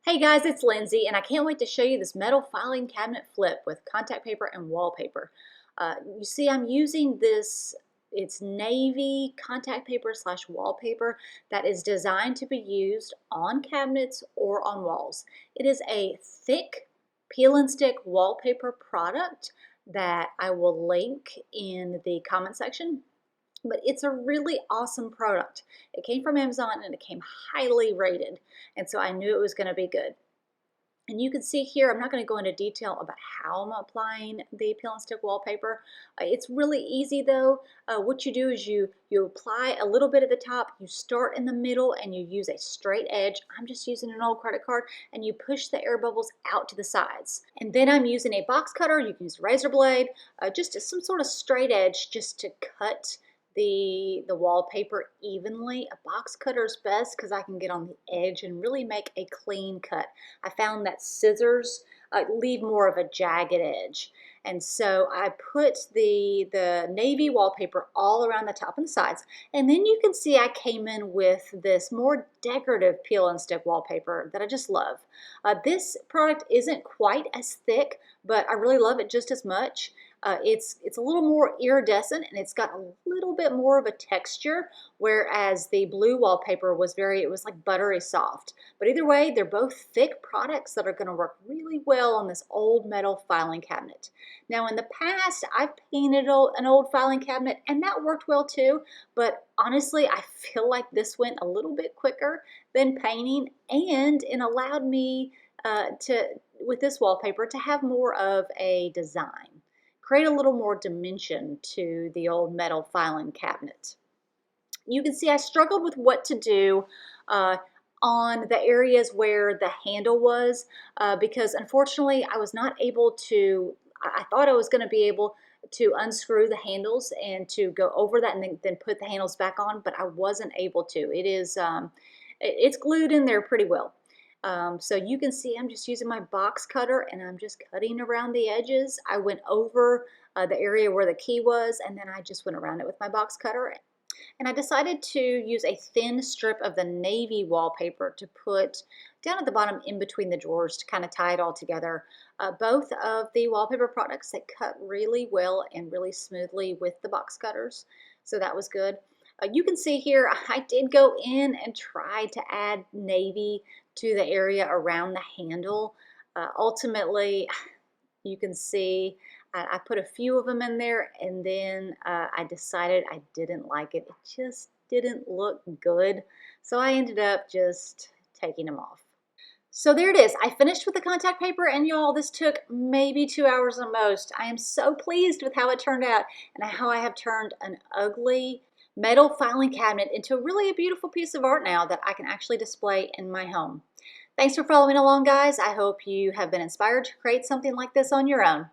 Hey guys, it's Lindsay, and I can't wait to show you this metal filing cabinet flip with contact paper and wallpaper. You see, I'm using this, it's navy contact paper slash wallpaper that is designed to be used on cabinets or on walls. It is a thick peel and stick wallpaper product that I will link in the comment section. But it's a really awesome product. It came from Amazon and it came highly rated, and so I knew it was going to be good. And you can see here, I'm not going to go into detail about how I'm applying the peel and stick wallpaper. It's really easy though. What you do is you apply a little bit at the top, you start in the middle, and you use a straight edge. I'm just using an old credit card, and you push the air bubbles out to the sides. And then I'm using a box cutter. You can use a razor blade, just some sort of straight edge just to cut the wallpaper evenly. A box cutter is best because I can get on the edge and really make a clean cut. I found that scissors leave more of a jagged edge. And so I put the navy wallpaper all around the top and the sides. And then you can see I came in with this more decorative peel and stick wallpaper that I just love. This product isn't quite as thick, but I really love it just as much. It's a little more iridescent, and it's got a little bit more of a texture, whereas the blue wallpaper was it was like buttery soft. But either way, they're both thick products that are going to work really well on this old metal filing cabinet. Now in the past, I've painted an old filing cabinet, and that worked well too, but honestly, I feel like this went a little bit quicker than painting, and it allowed me with this wallpaper to have more of a design. Create a little more dimension to the old metal filing cabinet. You can see I struggled with what to do on the areas where the handle was because unfortunately I was not able to, I thought I was going to be able to unscrew the handles and to go over that and then put the handles back on, but I wasn't able to. It's glued in there pretty well. So you can see I'm just using my box cutter and I'm just cutting around the edges. I went over the area where the key was, and then I just went around it with my box cutter. And I decided to use a thin strip of the navy wallpaper to put down at the bottom in between the drawers to kind of tie it all together. Both of the wallpaper products that cut really well and really smoothly with the box cutters, so that was good. You can see here I did go in and try to add navy to the area around the handle. Ultimately, you can see I put a few of them in there, and then I decided I didn't like it. It just didn't look good. So I ended up just taking them off. So there it is. I finished with the contact paper, and y'all, this took maybe 2 hours at most. I am so pleased with how it turned out and how I have turned an ugly metal filing cabinet into really a beautiful piece of art now that I can actually display in my home. Thanks for following along, guys. I hope you have been inspired to create something like this on your own.